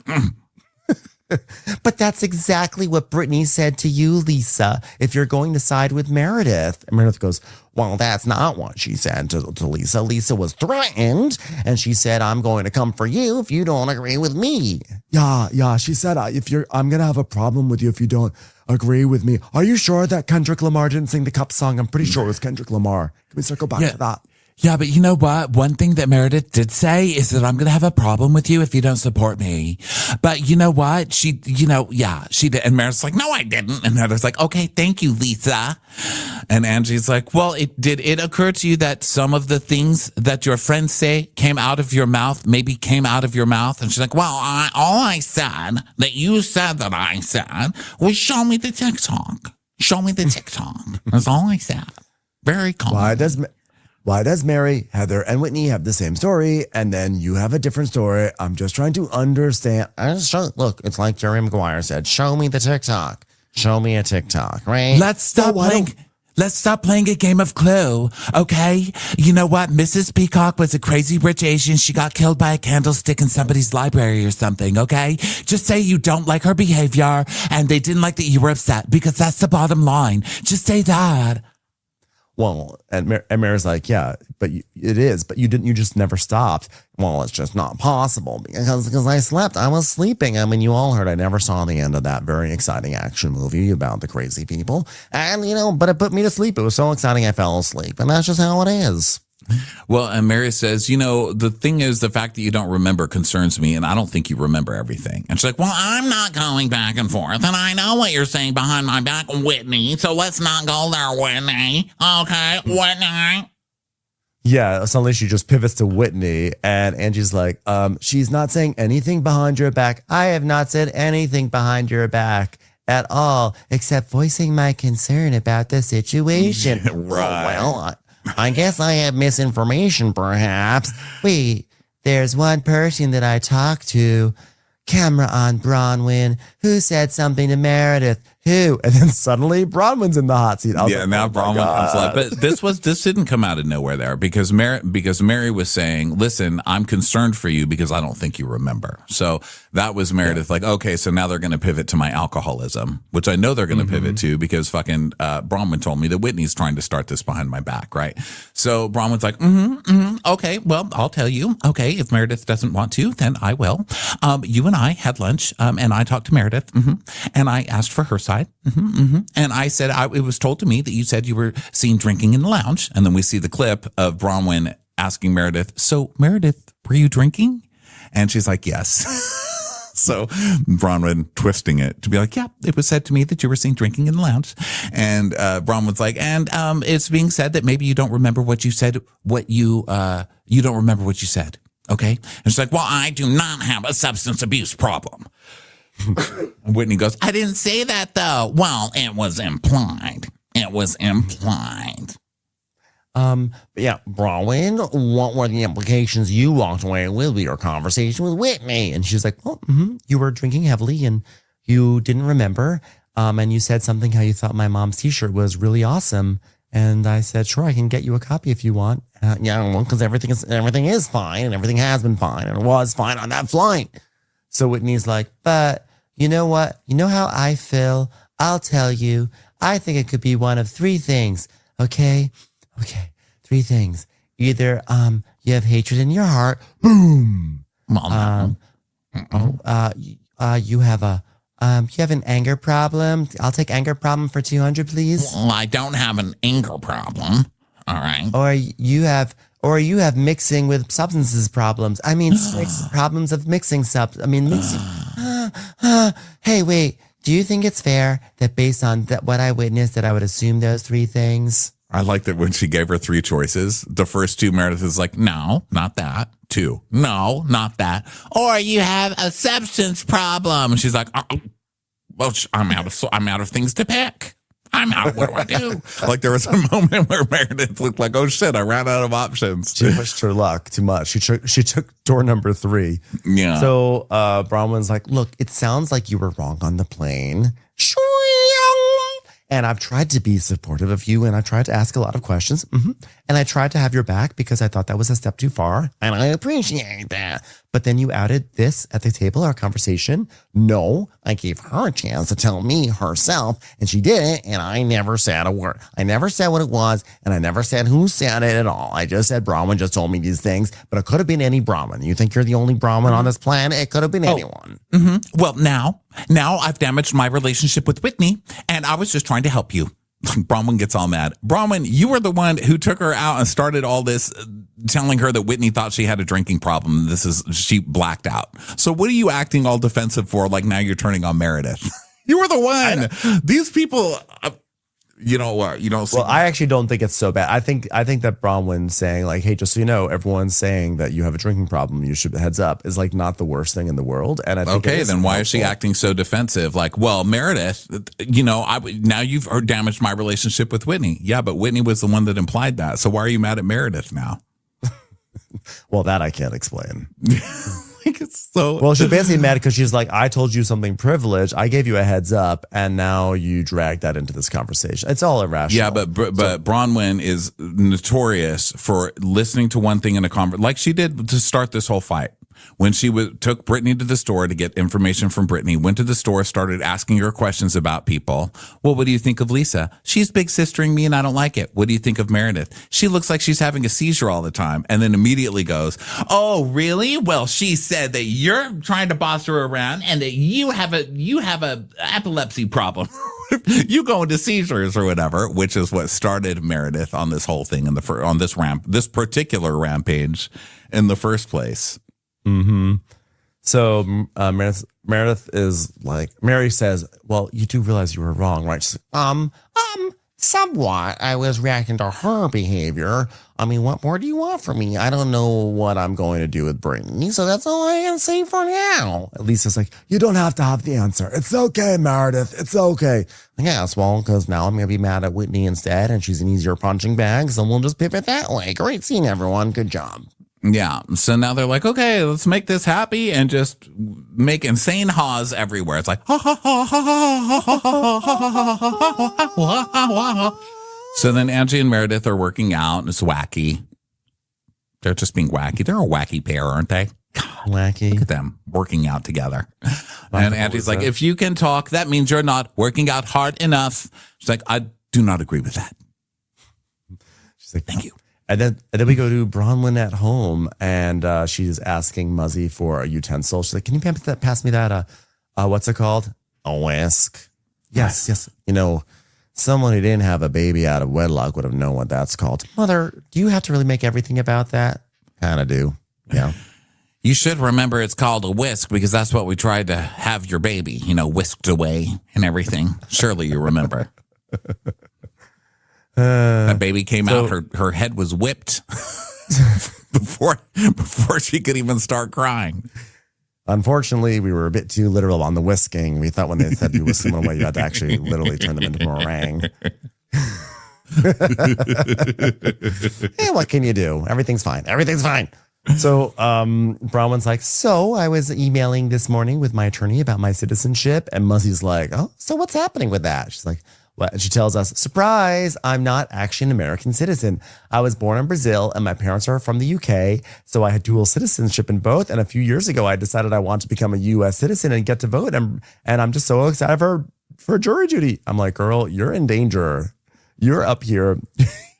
But that's exactly what Brittany said to you, Lisa, if you're going to side with Meredith. And Meredith goes, well, that's not what she said to Lisa. Lisa was threatened, and she said, I'm going to come for you if you don't agree with me. Yeah, she said, I'm going to have a problem with you if you don't agree with me. Are you sure that Kendrick Lamar didn't sing the Cup song? I'm pretty sure it was Kendrick Lamar. Can we circle back to that? Yeah, but you know what? One thing that Meredith did say is that I'm going to have a problem with you if you don't support me. But you know what? She did. And Meredith's like, no, I didn't. And Meredith's like, okay, thank you, Lisa. And Angie's like, well, did it occur to you that some of the things that your friends say came out of your mouth, maybe came out of your mouth? And she's like, well, all I said that you said that I said was show me the TikTok. Show me the TikTok. That's all I said. Very calm. Why does Mary, Heather, and Whitney have the same story, and then you have a different story? I'm just trying to understand. Look, it's like Jerry Maguire said, show me the TikTok. Show me a TikTok, right? Let's stop playing a game of Clue, okay? You know what? Mrs. Peacock was a crazy rich Asian. She got killed by a candlestick in somebody's library or something, okay? Just say you don't like her behavior, and they didn't like that you were upset, because that's the bottom line. Just say that. Well, and Mary's like, yeah, but it is, but you just never stopped. Well, it's just not possible because I slept. I was sleeping. I mean, you all heard I never saw the end of that very exciting action movie about the crazy people. And, but it put me to sleep. It was so exciting I fell asleep. And that's just how it is. Well, and Mary says, the thing is, the fact that you don't remember concerns me, and I don't think you remember everything. And she's like, well, I'm not going back and forth, and I know what you're saying behind my back, Whitney, so let's not go there, Whitney. Okay, Whitney. Yeah, suddenly she just pivots to Whitney, and Angie's like, she's not saying anything behind your back. I have not said anything behind your back at all, except voicing my concern about the situation. Right. Well, I guess I have misinformation, perhaps. Wait, there's one person that I talked to, camera on Bronwyn, who said something to Meredith. Who? And then suddenly Bronwyn's in the hot seat. Now Bronwyn comes up. But this didn't come out of nowhere there because Mary was saying, listen, I'm concerned for you because I don't think you remember. So that was Meredith like, okay, so now they're going to pivot to my alcoholism, which I know they're going to pivot to because fucking Bronwyn told me that Whitney's trying to start this behind my back, right? So Bronwyn's like, okay, well, I'll tell you. Okay, if Meredith doesn't want to, then I will. You and I had lunch and I talked to Meredith and I asked for her side. And I said, it was told to me that you said you were seen drinking in the lounge. And then we see the clip of Bronwyn asking Meredith, so Meredith, were you drinking? And she's like, yes. So Bronwyn twisting it to be like, yeah, it was said to me that you were seen drinking in the lounge. And Bronwyn's like, and it's being said that maybe you don't remember what you said, you don't remember what you said. Okay. And she's like, well, I do not have a substance abuse problem. And Whitney goes, I didn't say that though. Well, it was implied. But yeah, Bronwyn, what were the implications you walked away with your conversation with Whitney? And she's like, well, you were drinking heavily and you didn't remember. And you said something how you thought my mom's t-shirt was really awesome. And I said, sure, I can get you a copy if you want. Because everything is fine and everything has been fine and it was fine on that flight. So Whitney's like, but you know what? You know how I feel? I'll tell you. I think it could be one of three things. Okay, three things. Either you have hatred in your heart. Boom. You have an anger problem. I'll take anger problem for 200, please. Well, I don't have an anger problem. All right. Or you have mixing with substances problems. I mean, problems of mixing mixing. Hey, wait. Do you think it's fair that based on what I witnessed that I would assume those three things? I like that when she gave her three choices, the first two, Meredith is like, no, not that. 2, no, not that. Or you have a substance problem. And she's like, well, I'm out of things to pick. I'm out. What do I do? Like there was a moment where Meredith looked like, oh shit, I ran out of options. She pushed her luck too much. She took door number 3. Yeah. So Bronwyn's like, look, it sounds like you were wrong on the plane. And I've tried to be supportive of you and I tried to ask a lot of questions. And I tried to have your back because I thought that was a step too far. And I appreciate that. But then you outed this at the table, our conversation. No, I gave her a chance to tell me herself and she didn't. And I never said a word. I never said what it was. And I never said who said it at all. I just said Bronwyn just told me these things, but it could have been any Bronwyn. You think you're the only Bronwyn on this planet? It could have been anyone. Well, now I've damaged my relationship with Whitney and I was just trying to help you. Bronwyn gets all mad. Bronwyn, you were the one who took her out and started all this, telling her that Whitney thought she had a drinking problem. She blacked out. So what are you acting all defensive for? Like now you're turning on Meredith. You were the one. These people, Well, I actually don't think it's so bad. I think that Bronwyn saying like, hey, just so you know, everyone's saying that you have a drinking problem, you should heads up, is like not the worst thing in the world. And I think okay, then why is she acting so defensive? Like, well, Meredith, now you've damaged my relationship with Whitney. Yeah, but Whitney was the one that implied that. So why are you mad at Meredith now? Well, that I can't explain. Well, she's basically mad because she's like, I told you something privileged. I gave you a heads up, and now you drag that into this conversation. It's all irrational. Yeah, but Bronwyn is notorious for listening to one thing in a conversation, like she did to start this whole fight. When she took Brittany to the store to get information from Brittany, went to the store, started asking her questions about people. Well, what do you think of Lisa? She's big sistering me and I don't like it. What do you think of Meredith? She looks like she's having a seizure all the time. And then immediately goes, oh, really? Well, she said that you're trying to boss her around and that you have a epilepsy problem. You go into seizures or whatever, which is what started Meredith on this whole thing on this particular rampage in the first place. Mm-hmm. So Meredith is like, Mary says, well, you do realize you were wrong, right? She's like, somewhat. I was reacting to her behavior. I mean, what more do you want from me? I don't know what I'm going to do with Brittany, so that's all I can say for now. Lisa's like, you don't have to have the answer. It's okay, Meredith. It's okay. Yes, well, because now I'm going to be mad at Whitney instead, and she's an easier punching bag, so we'll just pivot that way. Great scene, everyone. Good job. Yeah. So now they're like, okay, let's make this happy and just make insane haws everywhere. It's like, ha, ha, ha, ha, ha, ha, ha, ha, ha. So then Angie and Meredith are working out and it's wacky. They're just being wacky. They're a wacky pair, aren't they? Wacky. Look at them working out together. And Angie's like, if you can talk, that means you're not working out hard enough. She's like, I do not agree with that. She's like, thank you. And then we go to Bronwyn at home, and she's asking Muzzy for a utensil. She's like, "Can you pass me that? What's it called? A whisk?" Yes. Someone who didn't have a baby out of wedlock would have known what that's called. Mother, do you have to really make everything about that? Kind of do. Yeah. You should remember it's called a whisk because that's what we tried to have your baby, whisked away and everything. Surely you remember. That baby came out, her head was whipped before she could even start crying. Unfortunately, we were a bit too literal on the whisking. We thought when they said you whisk someone away, you had to actually literally turn them into meringue. Hey, what can you do? Everything's fine. So Bronwyn's like, so I was emailing this morning with my attorney about my citizenship. And Muzzy's like, oh, so what's happening with that? She's like, what? And she tells us, surprise, I'm not actually an American citizen. I was born in Brazil and my parents are from the UK. So I had dual citizenship in both. And a few years ago, I decided I want to become a US citizen and get to vote. And I'm just so excited for jury duty. I'm like, girl, you're in danger. You're up here.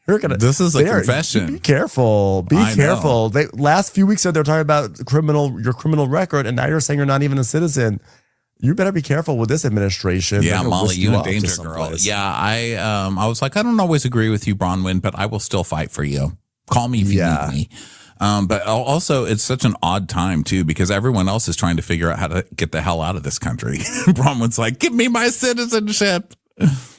This is a confession. Be careful. Be careful. Last few weeks they're talking about your criminal record. And now you're saying you're not even a citizen. You better be careful with this administration. Yeah, Molly, you in danger, girl. Yeah, I was like, I don't always agree with you, Bronwyn, but I will still fight for you. Call me if you need me. But also, it's such an odd time, too, because everyone else is trying to figure out how to get the hell out of this country. Bronwyn's like, give me my citizenship.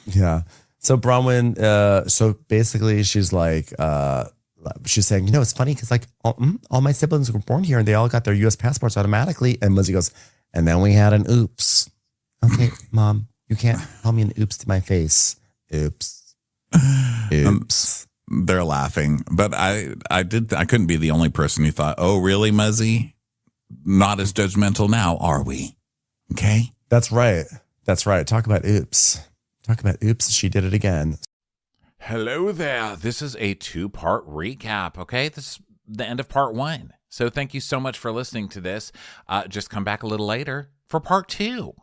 Yeah. So Bronwyn, so basically she's like, she's saying, it's funny because like all my siblings were born here and they all got their U.S. passports automatically. And Lizzie goes, and then we had an oops. Okay, Mom, you can't tell me an oops to my face. Oops. Oops. They're laughing. But I couldn't be the only person who thought, oh, really, Muzzy? Not as judgmental now, are we? Okay. That's right. Talk about oops. She did it again. Hello there. This is a 2-part recap, okay? This is the end of part 1. So thank you so much for listening to this. Just come back a little later for part 2.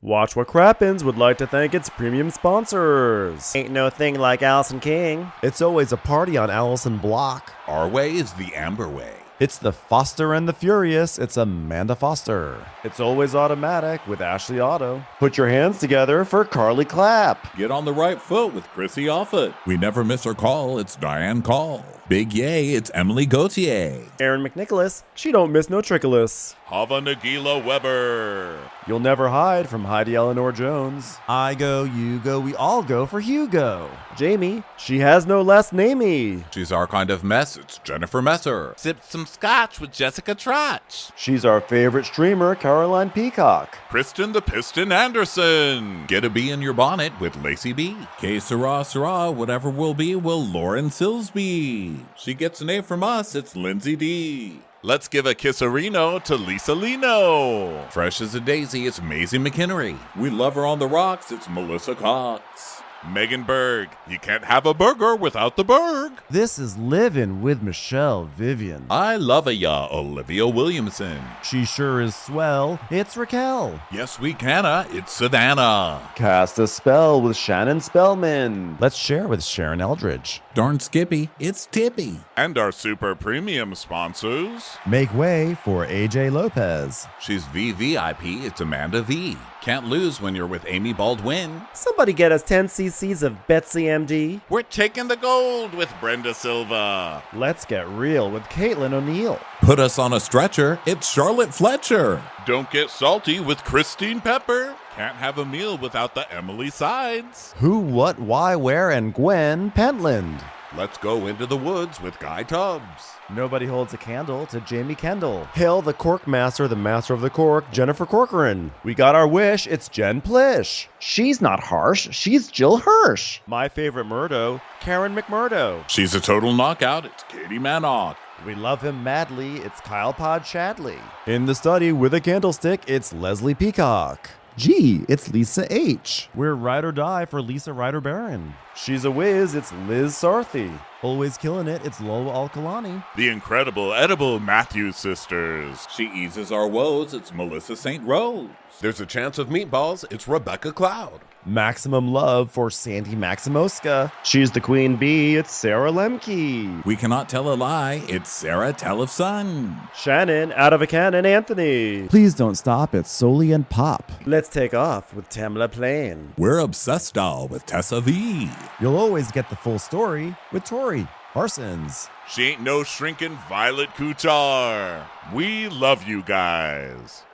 Watch What Crappens would like to thank its premium sponsors. Ain't no thing like Allison King. It's always a party on Allison Block. Our way is the Amber way. It's the Foster and the Furious. It's Amanda Foster. It's Always Automatic with Ashley Otto. Put your hands together for Carly Clapp. Get on the right foot with Chrissy Offit. We never miss her call. It's Diane Call. Big yay, it's Emily Gauthier. Aaron McNicholas. She don't miss no trickolas. Hava Nagila Weber. You'll Never Hide from Heidi Eleanor Jones. I go, you go, we all go for Hugo. Jamie. She has no last namey. She's our kind of mess. It's Jennifer Messer. Sipped some scotch with Jessica Trotch. She's our favorite streamer, Caroline Peacock. Kristen the Piston Anderson. Get a bee in your bonnet with Lacey B. Que sera, sera, whatever will be, will Lauren Silsby. She gets an A from us, it's Lindsay D. Let's give a kisserino to Lisa Lino. Fresh as a daisy, it's Maisie McHenry. We love her on the rocks, it's Melissa Cox. Megan Berg. You can't have a burger without the Berg. This is Livin' with Michelle Vivian. I love a ya, Olivia Williamson. She sure is swell. It's Raquel. Yes, we canna. It's Savannah. Cast a Spell with Shannon Spellman. Let's share with Sharon Eldridge. Darn Skippy, it's Tippy. And our super premium sponsors. Make way for AJ Lopez. She's VVIP. It's Amanda V. Can't lose when you're with Amy Baldwin. Somebody get us 10 cc's of Betsy MD. We're taking the gold with Brenda Silva. Let's get real with Caitlin O'Neill. Put us on a stretcher, it's Charlotte Fletcher. Don't get salty with Christine Pepper. Can't have a meal without the Emily Sides. Who, what, why, where, and Gwen Pentland. Let's go into the woods with Guy Tubbs. Nobody holds a candle to Jamie Kendall. Hail the Cork Master, the Master of the Cork, Jennifer Corcoran. We got our wish, it's Jen Plish. She's not harsh, she's Jill Hirsch. My favorite Murdo, Karen McMurdo. She's a total knockout. It's Katie Manock. We love him madly, it's Kyle Pod Shadley. In the study with a candlestick, it's Leslie Peacock. Gee, it's Lisa H. We're ride or die for Lisa Ryder Barron. She's a whiz, it's Liz Sarthy. Always killing it, it's Lola Alkalani. The incredible edible Matthews sisters. She eases our woes, it's Melissa St. Rose. There's a chance of meatballs, it's Rebecca Cloud. Maximum love for Sandy Maximoska. She's the queen bee, it's Sarah Lemke. We cannot tell a lie, it's Sarah Tellefson. Shannon, out of a cannon, Anthony. Please don't stop, it's Soli and Pop. Let's take off with Tamla Plain. We're obsessed doll with Tessa V. You'll always get the full story with Tori Parsons. She ain't no shrinking Violet Couture. We love you guys.